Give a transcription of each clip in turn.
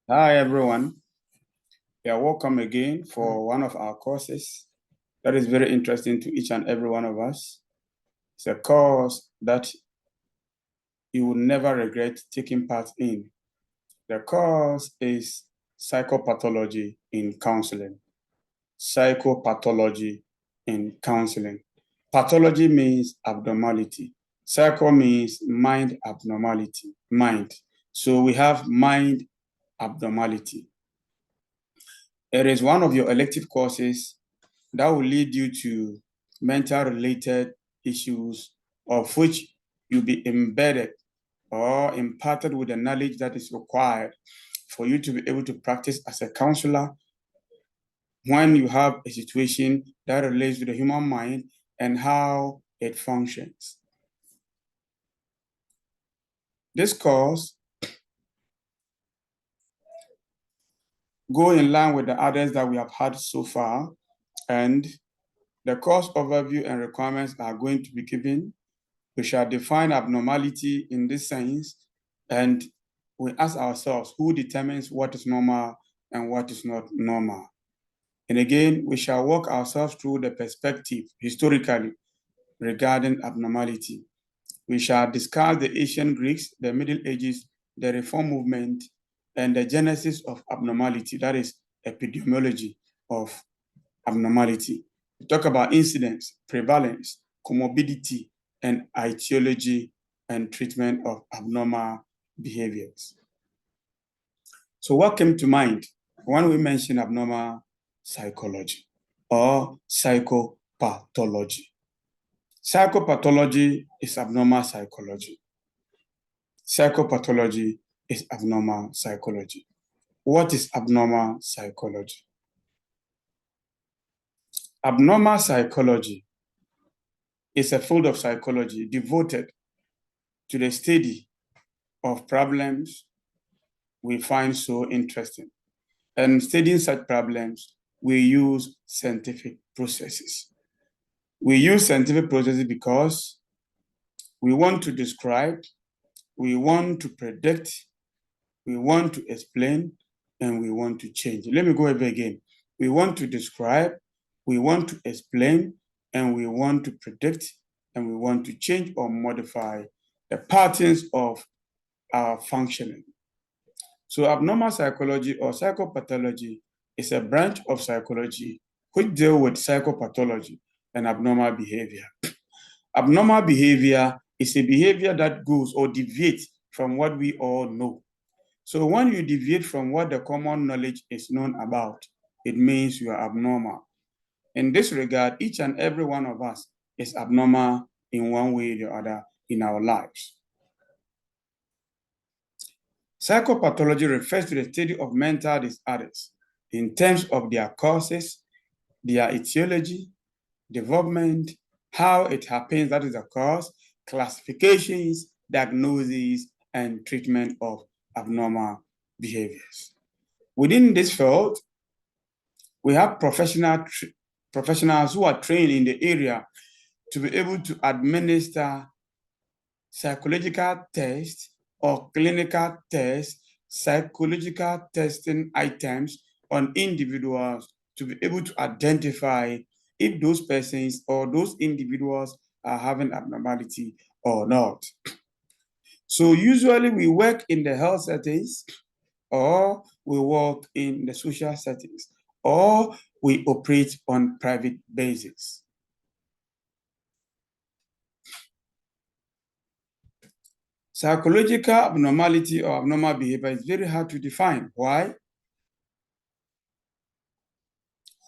Hi, everyone. You are welcome again for one of our courses that is very interesting to each and every one of us. It's a course that you will never regret taking part in. The course is Psychopathology in Counseling. Psychopathology in Counseling. Pathology means abnormality. Psycho means mind abnormality, mind. So we have mind abnormality. It is one of your elective courses that will lead you to mental-related issues of which you'll be embedded or imparted with the knowledge that is required for you to be able to practice as a counselor when you have a situation that relates to the human mind and how it functions. This course go in line with the others that we have had so far, and the course overview and requirements are going to be given. We shall define abnormality in this sense, and we ask ourselves who determines what is normal and what is not normal. And again, we shall walk ourselves through the perspective historically regarding abnormality. We shall discuss the ancient Greeks, the Middle Ages, the Reform movement, and the genesis of abnormality, that is epidemiology of abnormality. We talk about incidence, prevalence, comorbidity, and etiology and treatment of abnormal behaviors. So what came to mind when we mention abnormal psychology or psychopathology? Psychopathology is abnormal psychology. Psychopathology is abnormal psychology. What is abnormal psychology? Abnormal psychology is a field of psychology devoted to the study of problems we find so interesting. And studying such problems, we use scientific processes. We use scientific processes because we want to describe, we want to predict, we want to explain, and we want to change. Let me go over again. We want to describe, we want to explain, and we want to predict, and we want to change or modify the patterns of our functioning. So abnormal psychology or psychopathology is a branch of psychology which deals with psychopathology and abnormal behavior. Abnormal behavior is a behavior that goes or deviates from what we all know. So when you deviate from what the common knowledge is known about, it means you are abnormal. In this regard, each and every one of us is abnormal in one way or the other in our lives. Psychopathology refers to the study of mental disorders in terms of their causes, their etiology, development, how it happens, that is the cause, classifications, diagnosis, and treatment of abnormal behaviors. Within this field, we have professionals who are trained in the area to be able to administer psychological tests or clinical tests, psychological testing items on individuals to be able to identify if those persons or those individuals are having abnormality or not. So usually we work in the health settings, or we work in the social settings, or we operate on private basis. Psychological abnormality or abnormal behavior is very hard to define. Why?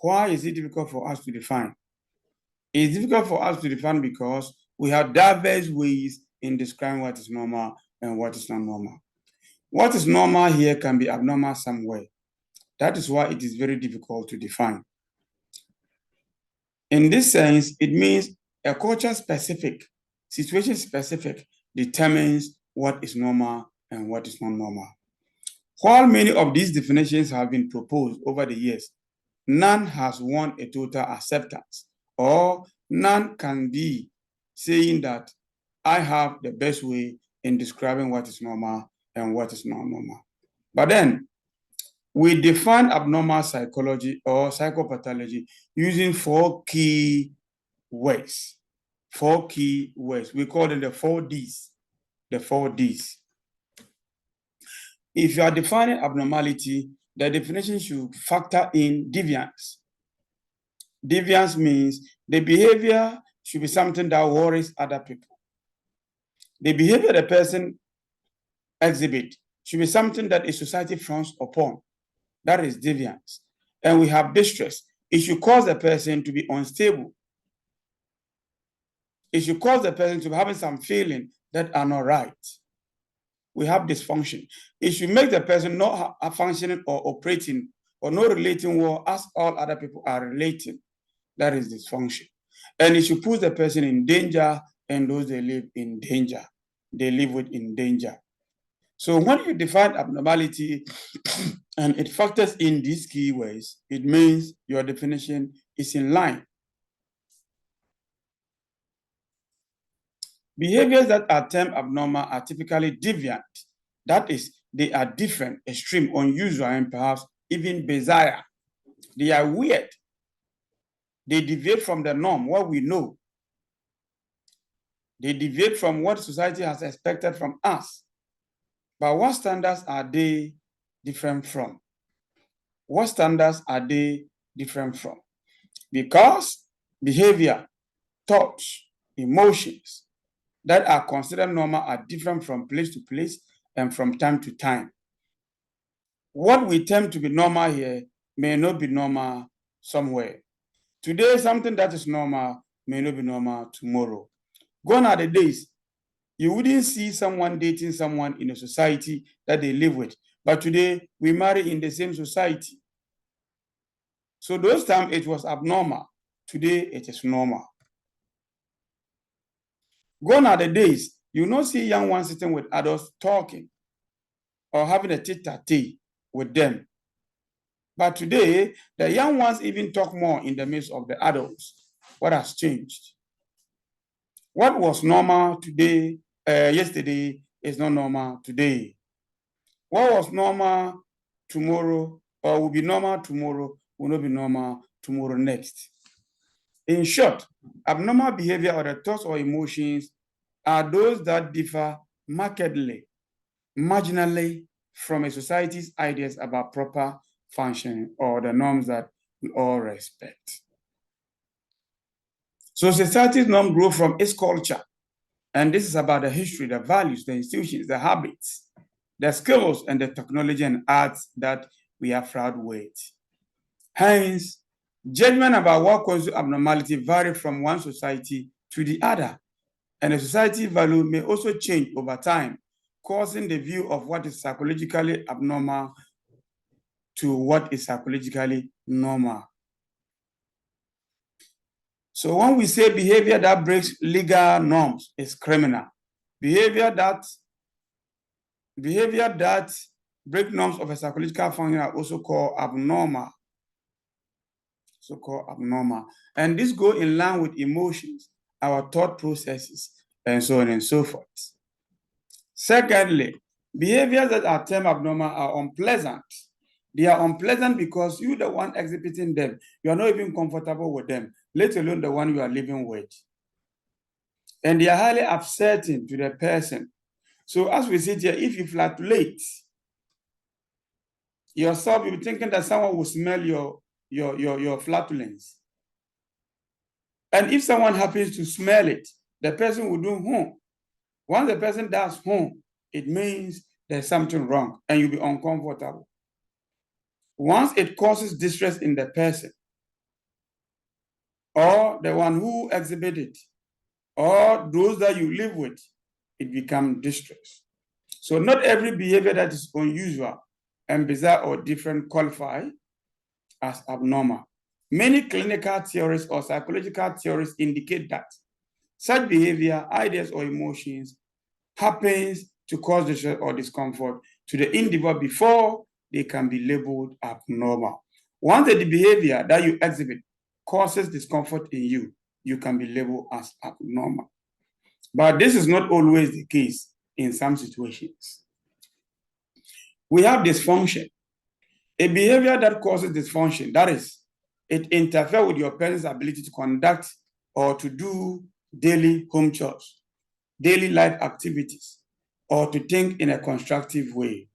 Why is it difficult for us to define? It's difficult for us to define because we have diverse ways in describing what is normal and what is not normal. What is normal here can be abnormal somewhere. That is why it is very difficult to define. In this sense, it means a culture-specific, situation-specific determines what is normal and what is not normal. While many of these definitions have been proposed over the years, none has won a total acceptance, or none can be saying that I have the best way in describing what is normal and what is not normal. But then, We define abnormal psychology or psychopathology using 4 key words. 4 key words. We call them the 4 Ds. The 4 Ds. If you are defining abnormality, the definition should factor in deviance. Deviance means the behavior should be something that worries other people. The behavior the person exhibits should be something that a society frowns upon. That is deviance. And we have distress. It should cause the person to be unstable. It should cause the person to be having some feelings that are not right. We have dysfunction. It should make the person not functioning or operating or not relating well as all other people are relating. That is dysfunction. And it should put the person in danger and those they live in danger. They live with in danger. So when you define abnormality and it factors in these key ways, it means your definition is in line. Behaviors that are termed abnormal are typically deviant. That is, they are different, extreme, unusual, and perhaps even bizarre. They are weird. They deviate from the norm, what we know. They deviate from what society has expected from us. But what standards are they different from? What standards are they different from? Because behavior, thoughts, emotions that are considered normal are different from place to place and from time to time. What we term to be normal here may not be normal somewhere. Today, something that is normal may not be normal tomorrow. Gone are the days you wouldn't see someone dating someone in a society that they live with. But today, we marry in the same society. So those times it was abnormal. Today, it is normal. Gone are the days you not see young ones sitting with adults talking or having a tete-a-tete with them. But today, the young ones even talk more in the midst of the adults. What has changed? What was normal today, yesterday, is not normal today. What was normal tomorrow or will be normal tomorrow will not be normal tomorrow next. In short, abnormal behavior or the thoughts or emotions are those that differ markedly, marginally from a society's ideas about proper functioning or the norms that we all respect. So society's norm grow from its culture. And this is about the history, the values, the institutions, the habits, the skills, and the technology and arts that we are proud with. Hence, judgment about what causes abnormality vary from one society to the other. And the society value may also change over time, causing the view of what is psychologically abnormal to what is psychologically normal. So when we say behavior that breaks legal norms is criminal, behavior that break norms of a psychological function are also called abnormal. So-called abnormal. And this go in line with emotions, our thought processes, and so on and so forth. Secondly, behaviors that are termed abnormal are unpleasant. They are unpleasant because you, the one exhibiting them, you are not even comfortable with them, let alone the one you are living with. And they are highly upsetting to the person. So as we sit here, if you flatulate yourself, you'll be thinking that someone will smell your flatulence. And if someone happens to smell it, the person will do. Once the person does, it means there's something wrong and you'll be uncomfortable. Once it causes distress in the person or the one who exhibited it or those that you live with, it becomes distress. So not every behavior that is unusual and bizarre or different qualify as abnormal. Many clinical theories or psychological theories indicate that such behavior, ideas, or emotions happens to cause distress or discomfort to the individual before they can be labeled abnormal. Once the behavior that you exhibit causes discomfort in you, you can be labeled as abnormal. But this is not always the case in some situations. We have dysfunction. A behavior that causes dysfunction, that is, it interferes with your parent's ability to conduct or to do daily home chores, daily life activities, or to think in a constructive way.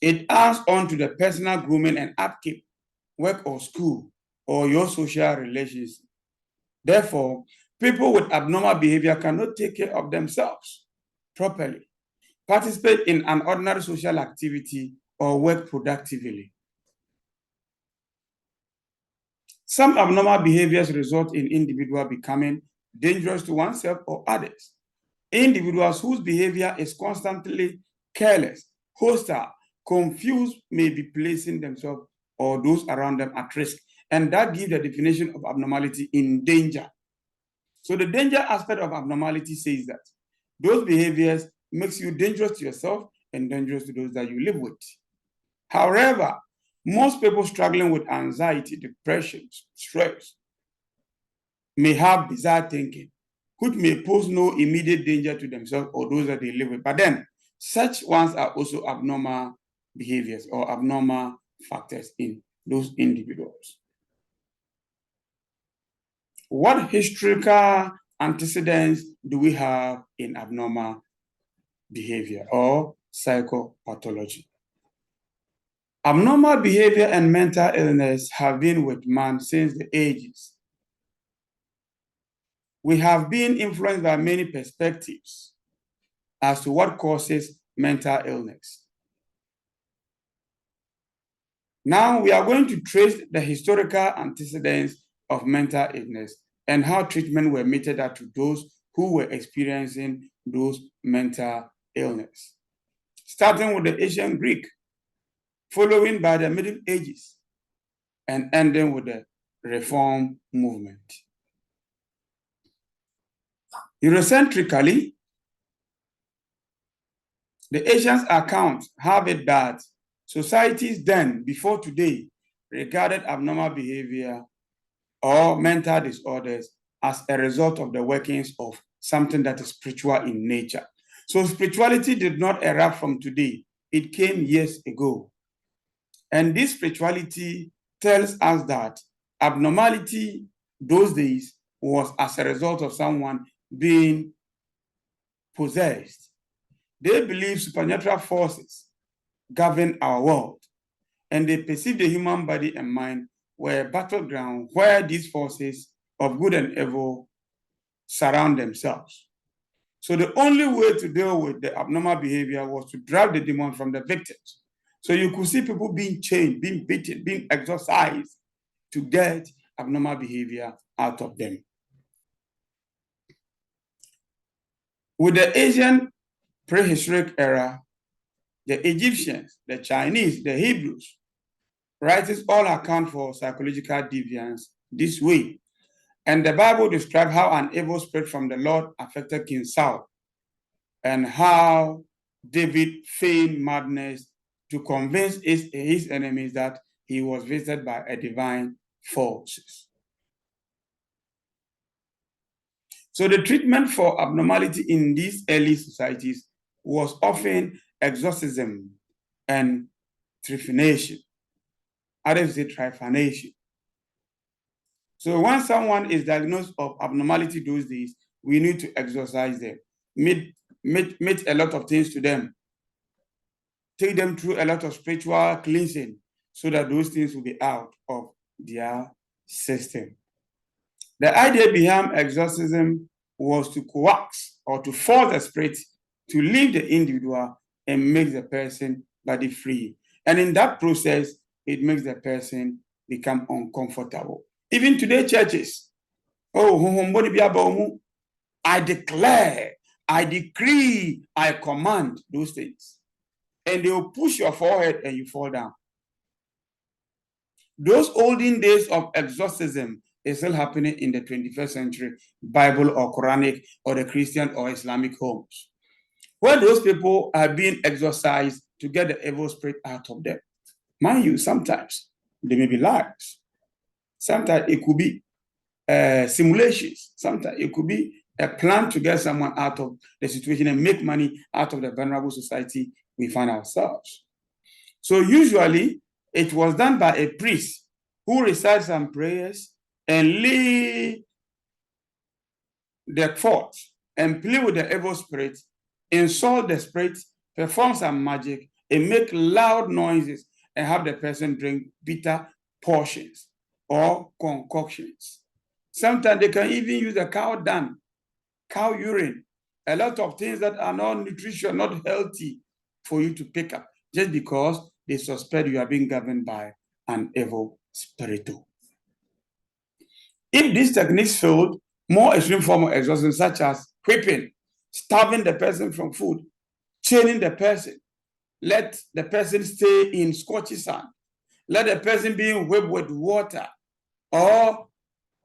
It adds on to the personal grooming and upkeep, work or school, or your social relations. Therefore, people with abnormal behavior cannot take care of themselves properly, participate in an ordinary social activity, or work productively. Some abnormal behaviors result in individuals becoming dangerous to oneself or others. Individuals whose behavior is constantly careless, hostile, confused may be placing themselves or those around them at risk. And that gives the definition of abnormality in danger. So the danger aspect of abnormality says that those behaviors makes you dangerous to yourself and dangerous to those that you live with. However, most people struggling with anxiety, depression, stress may have bizarre thinking, which may pose no immediate danger to themselves or those that they live with. But then, such ones are also abnormal behaviors or abnormal factors in those individuals. What historical antecedents do we have in abnormal behavior or psychopathology? Abnormal behavior and mental illness have been with man since the ages. We have been influenced by many perspectives as to what causes mental illness. Now we are going to trace the historical antecedents of mental illness and how treatment were meted out to those who were experiencing those mental illness. Starting with the ancient Greek, following by the Middle Ages, and ending with the Reform movement. Eurocentrically, the ancient accounts have it that societies then, before today, regarded abnormal behavior or mental disorders as a result of the workings of something that is spiritual in nature. So spirituality did not erupt from today. It came years ago. And this spirituality tells us that abnormality those days was as a result of someone being possessed. They believe supernatural forces govern our world, and they perceive the human body and mind were a battleground where these forces of good and evil surround themselves. So the only way to deal with the abnormal behavior was to drive the demon from the victims. So you could see people being chained, being beaten, being exorcised to get abnormal behavior out of them. With the Asian prehistoric era, the Egyptians, the Chinese, the Hebrews, writers all account for psychological deviance this way. And the Bible describes how an evil spirit from the Lord affected King Saul and how David feigned madness to convince his enemies that he was visited by a divine force. So the treatment for abnormality in these early societies was often exorcism and trephination. Others say trephination. So when someone is diagnosed of abnormality those days, we need to exorcise them, meet a lot of things to them, take them through a lot of spiritual cleansing so that those things will be out of their system. The idea behind exorcism was to coax or to force the spirit to leave the individual and make the person body free. And in that process, it makes the person become uncomfortable. Even today, churches, I declare, I decree, I command those things. And they will push your forehead and you fall down. Those olden days of exorcism is still happening in the 21st century Bible or Quranic or the Christian or Islamic homes, where those people are being exorcised to get the evil spirit out of them. Mind you, sometimes they may be lies. Sometimes it could be simulations. Sometimes it could be a plan to get someone out of the situation and make money out of the vulnerable society we find ourselves. So usually, It was done by a priest who recited some prayers and lay the fort and play with the evil spirit, insult the spirit, perform some magic, and make loud noises and have the person drink bitter portions or concoctions. Sometimes they can even use the cow dung, cow urine, a lot of things that are not nutrition, not healthy for you to pick up, just because they suspect you are being governed by an evil spirit. If these techniques failed, more extreme form of exhaustion, such as whipping, starving the person from food, chaining the person, let the person stay in scorchy sun, let the person be whipped with water or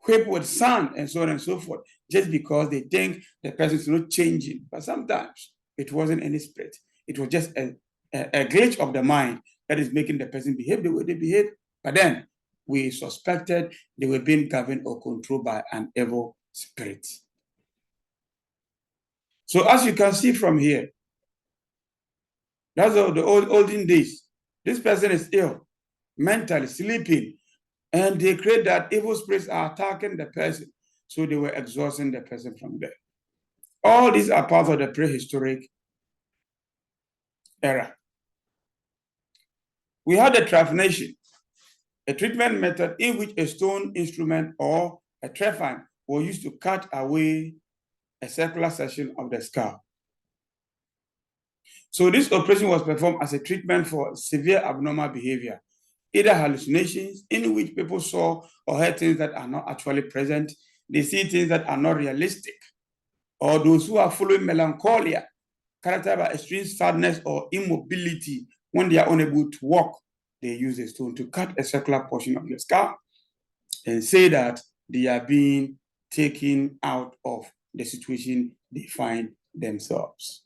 whipped with sand, and so on and so forth, just because they think the person is not changing. But sometimes it wasn't any spirit. It was just a glitch of the mind that is making the person behave the way they behave. But then we suspected they were being governed or controlled by an evil spirit. So as you can see from here, that's the olden days. This person is ill, mentally sleeping, and they create that evil spirits are attacking the person. So they were exhausting the person from there. All these are part of the prehistoric era. We had the trephination, a treatment method in which a stone instrument or a trephine was used to cut away a circular section of the skull. So this operation was performed as a treatment for severe abnormal behavior, either hallucinations in which people saw or heard things that are not actually present, they see things that are not realistic, or those who are following melancholia, characterized by extreme sadness or immobility when they are unable to walk. They use a stone to cut a circular portion of the skull and say that they are being taken out of the situation they find themselves.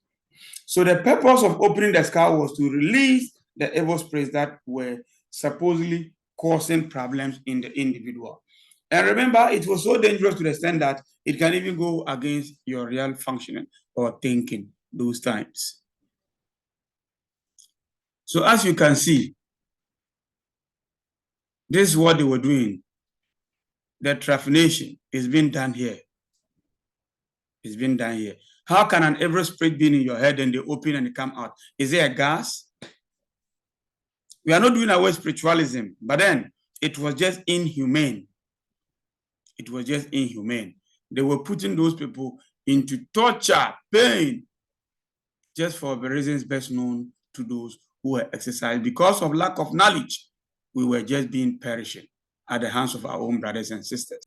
So the purpose of opening the skull was to release the evil spirits that were supposedly causing problems in the individual. And remember, it was so dangerous to the extent that it can even go against your real functioning or thinking those times. So as you can see, this is what they were doing. The trephination is being done here. It's being done here. How can an evil spirit be in your head and they open and they come out? Is it a gas? We are not doing our spiritualism, but then it was just inhumane. It was just inhumane. They were putting those people into torture, pain, just for the reasons best known to those who were exercised. Because of lack of knowledge, we were just being perishing at the hands of our own brothers and sisters.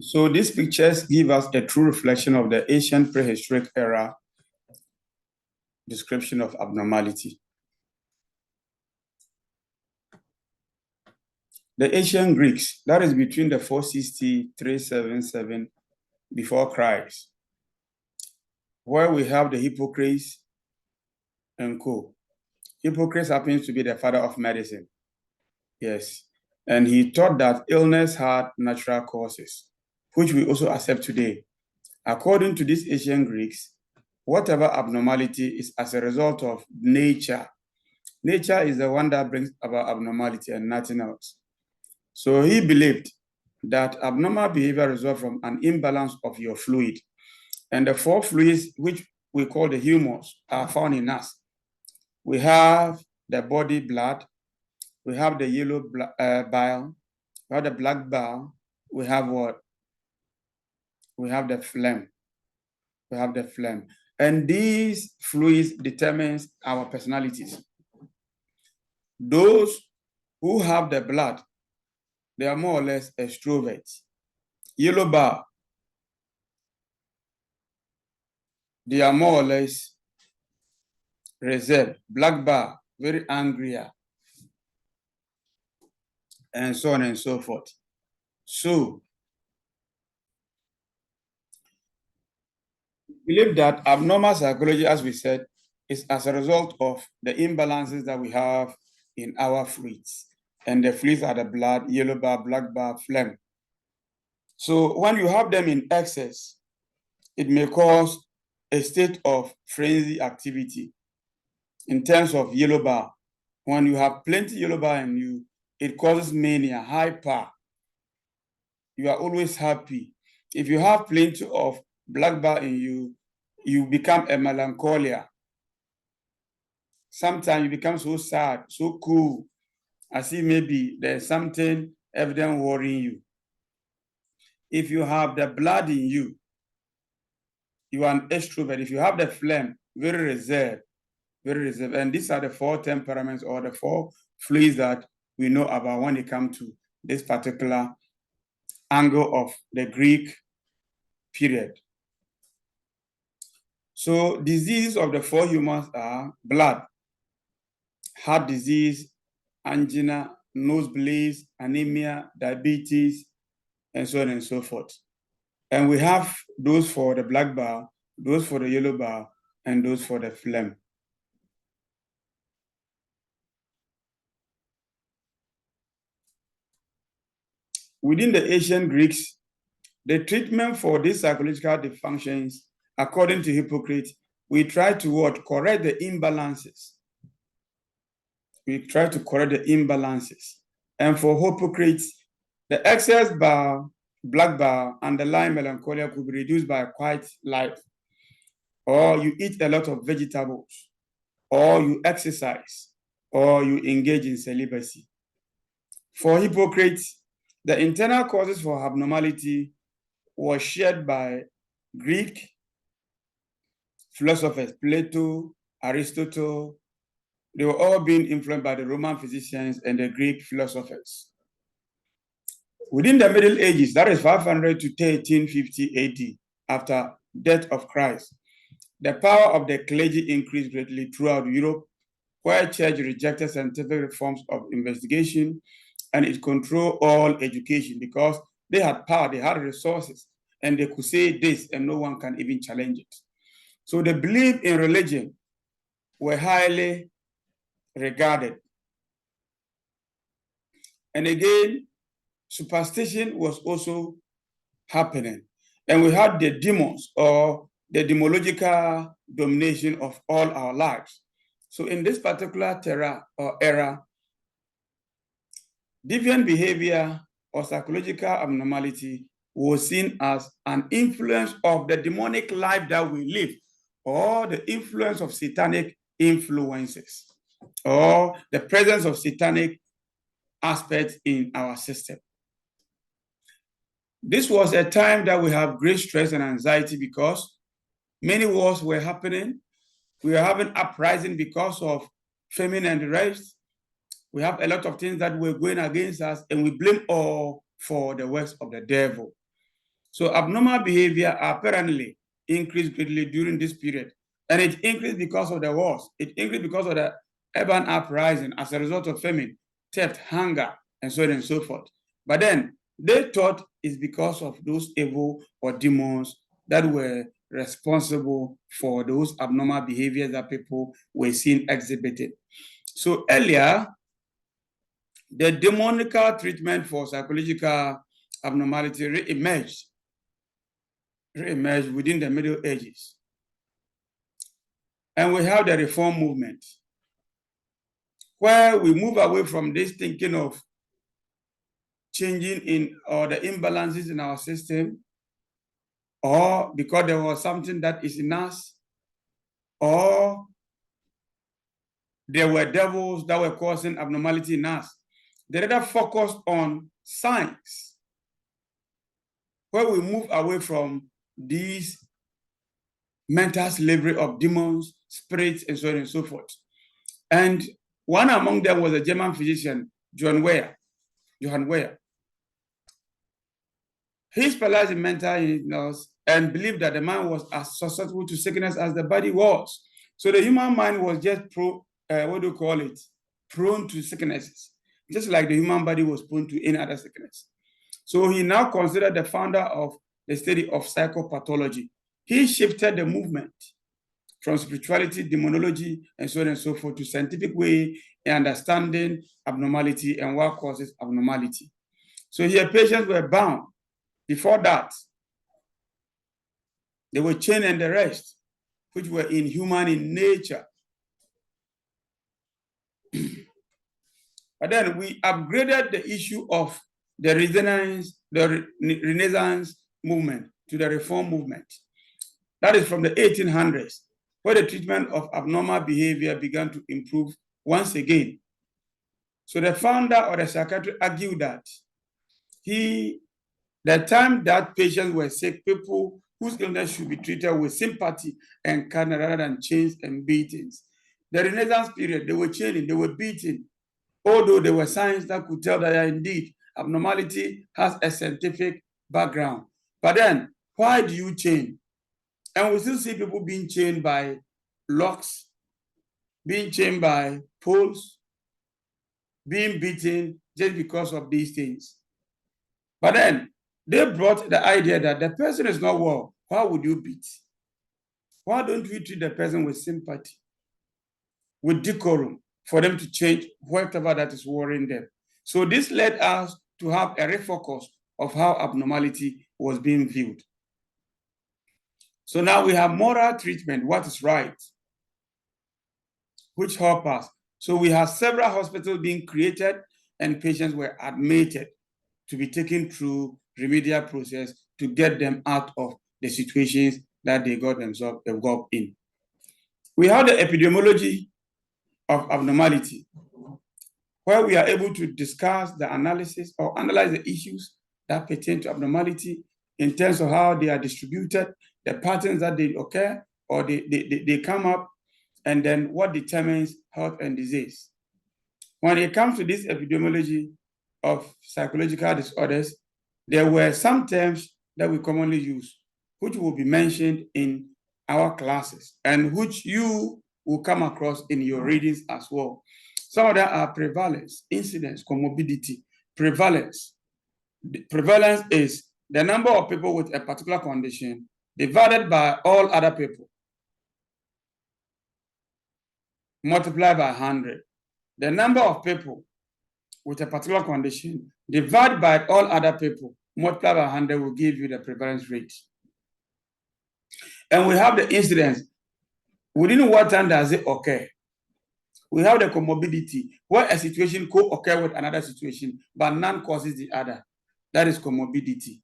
So these pictures give us a true reflection of the ancient prehistoric era description of abnormality. The ancient Greeks, that is between the 460-377 before Christ, where we have the Hippocrates and co. Hippocrates happens to be the father of medicine. Yes. And he taught that illness had natural causes, which we also accept today. According to these ancient Greeks, whatever abnormality is as a result of nature. Nature is the one that brings about abnormality and nothing else. So he believed that abnormal behavior results from an imbalance of your fluid. And the four fluids, which we call the humors, are found in us. We have the body blood, we have the yellow bile, we have the black bile, we have what? We have the phlegm. We have the phlegm. And these fluids determines our personalities. Those who have the blood, they are more or less extroverts. Yellow bile, they are more or less reserved. Black bile, very angrier, and so on and so forth. So, we believe that abnormal psychology, as we said, is as a result of the imbalances that we have in our fluids. And the fluids are the blood, yellow bile, black bile, phlegm. So when you have them in excess, it may cause a state of frenzy activity. in terms of yellow bar. When you have plenty yellow bar in you, it causes mania, hyper. You are always happy. If you have plenty of black bar in you, you become a melancholia. Sometimes you become so sad, so cool, as if maybe there's something evident worrying you. If you have the blood in you, you are an extrovert. If you have the phlegm, very reserved, very reserved. And these are the 4 temperaments or the 4 fluids that we know about when it comes to this particular angle of the Greek period. So diseases of the 4 humors are blood, heart disease, angina, nosebleeds, anemia, diabetes, and so on and so forth. And we have those for the black bar, those for the yellow bar, and those for the phlegm. Within the ancient Greeks, the treatment for these psychological dysfunctions, according to Hippocrates, we try to what? Correct the imbalances. We try to correct the imbalances. And for Hippocrates, the excess bar, black bar, underlying melancholia could be reduced by quite light. Or you eat a lot of vegetables, or you exercise, or you engage in celibacy. For Hippocrates, the internal causes for abnormality was shared by Greek philosophers, Plato, Aristotle. They were all being influenced by the Roman physicians and the Greek philosophers. Within the Middle Ages, that is 500 to 1350 AD, after death of Christ, the power of the clergy increased greatly throughout Europe, where church rejected scientific forms of investigation and it controlled all education because they had power, they had resources, and they could say this and no one can even challenge it. So the belief in religion were highly regarded. And again, superstition was also happening. And we had the demons or the demological domination of all our lives. So in this particular era, deviant behavior or psychological abnormality was seen as an influence of the demonic life that we live, or the influence of satanic influences, or the presence of satanic aspects in our system. This was a time that we have great stress and anxiety because many wars were happening. We were having uprising because of famine and the rest. We have a lot of things that were going against us, and we blame all for the works of the devil. So abnormal behavior apparently increased greatly during this period. And it increased because of the wars. It increased because of the urban uprising as a result of famine, theft, hunger, and so on and so forth. But then they thought it's because of those evil or demons that were responsible for those abnormal behaviors that people were seen exhibiting. So earlier, the demonical treatment for psychological abnormality re-emerged within the Middle Ages. And we have the reform movement, where we move away from this thinking of changing in or the imbalances in our system, or because there was something that is in us, or there were devils that were causing abnormality in us. They rather focused on science, where we move away from these mental slavery of demons, spirits, and so on and so forth. And one among them was a German physician, Johann Weyer. He specialized in mental illness and believed that the mind was as susceptible to sickness as the body was. So the human mind was just prone to sicknesses, just like the human body was prone to any other sickness. So he now considered the founder of the study of psychopathology. He shifted the movement from spirituality, demonology, and so on and so forth to scientific way in understanding abnormality and what causes abnormality. So here patients were bound. Before that, they were chained and the rest, which were inhuman in nature. But then we upgraded the issue of the Renaissance movement to the Reform movement. That is from the 1800s, where the treatment of abnormal behavior began to improve once again. So the founder or the psychiatrist argued that the time that patients were sick, people whose illness should be treated with sympathy and kindness rather than chains and beatings. The Renaissance period, they were chaining, they were beating, although there were signs that could tell that indeed abnormality has a scientific background. But then, why do you chain? And we still see people being chained by locks, being chained by poles, being beaten just because of these things. But then they brought the idea that the person is not well. Why would you beat? Why don't we treat the person with sympathy, with decorum, for them to change whatever that is worrying them? So this led us to have a refocus of how abnormality was being viewed. So now we have moral treatment, what is right, which help us. So we have several hospitals being created and patients were admitted to be taken through remedial process to get them out of the situations that they got themselves involved in. We have the epidemiology of abnormality, where we are able to discuss the analysis or analyze the issues that pertain to abnormality in terms of how they are distributed, the patterns that they occur or they come up, and then what determines health and disease. When it comes to this epidemiology of psychological disorders, there were some terms that we commonly use, which will be mentioned in our classes and which you will come across in your readings as well. Some of them are prevalence, incidence, comorbidity. Prevalence. Prevalence is the number of people with a particular condition divided by all other people, multiplied by 100. The number of people with a particular condition divided by all other people, multiplied by 100 will give you the prevalence rate. And we have the incidence. Within what time does it occur? We have the comorbidity, where a situation could occur with another situation, but none causes the other. That is comorbidity.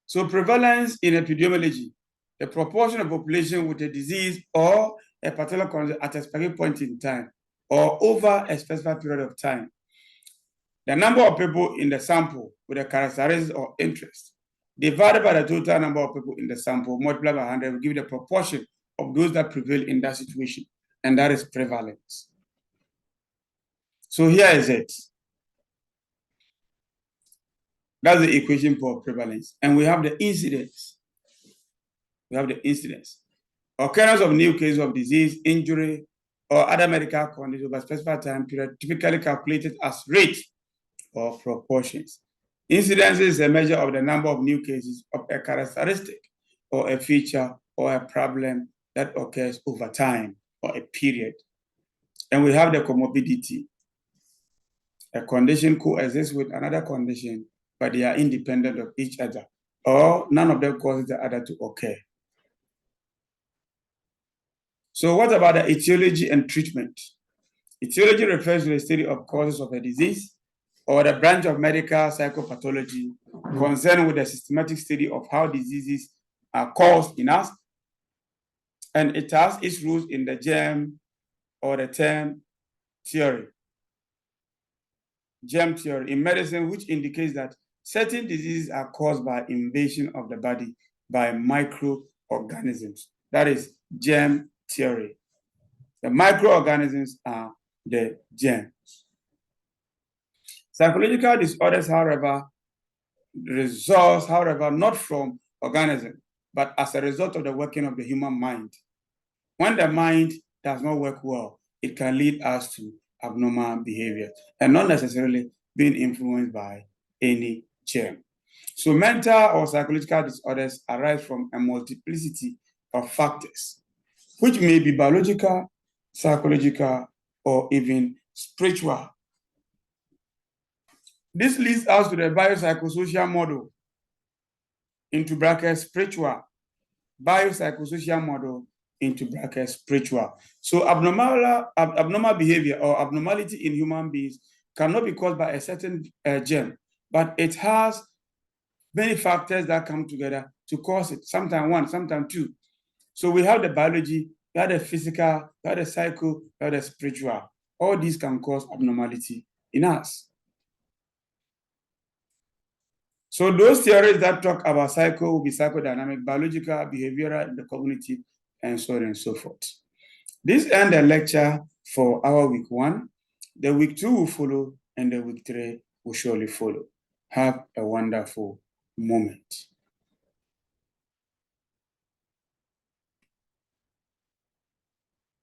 So prevalence in epidemiology, the proportion of population with a disease or a particular condition at a specific point in time or over a specific period of time. The number of people in the sample with a characteristic or interest divided by the total number of people in the sample multiplied by 100 will give you the proportion of those that prevail in that situation, and that is prevalence. So here is it. That's the equation for prevalence. And we have the incidence. We have the incidence. Occurrence of new cases of disease, injury, or other medical conditions over a specified time period, typically calculated as rate or proportions. Incidence is a measure of the number of new cases of a characteristic or a feature or a problem that occurs over time or a period. And we have the comorbidity. A condition coexists with another condition, but they are independent of each other, or none of them causes the other to occur. So what about the etiology and treatment? Etiology refers to the study of causes of a disease or the branch of medical psychopathology concerned with the systematic study of how diseases are caused in us. And it has its roots in the germ or the term theory. Germ theory in medicine, which indicates that certain diseases are caused by invasion of the body by microorganisms. That is germ theory. The microorganisms are the germs. Psychological disorders, however, results, not from organisms, but as a result of the working of the human mind. When the mind does not work well, it can lead us to abnormal behavior and not necessarily being influenced by any germ. So mental or psychological disorders arise from a multiplicity of factors, which may be biological, psychological, or even spiritual. This leads us to the biopsychosocial model, into brackets spiritual, biopsychosocial model, into brackets spiritual. So abnormal behavior or abnormality in human beings cannot be caused by a certain gene, but it has many factors that come together to cause it. Sometimes one, sometimes two. So we have the biology, we have the physical, we have the psycho, we have the spiritual. All these can cause abnormality in us. So those theories that talk about psycho will be psychodynamic, biological, behavioral, the cognitive, and so on and so forth. This ends the lecture for our week 1. The week 2 will follow, and the week 3 will surely follow. Have a wonderful moment.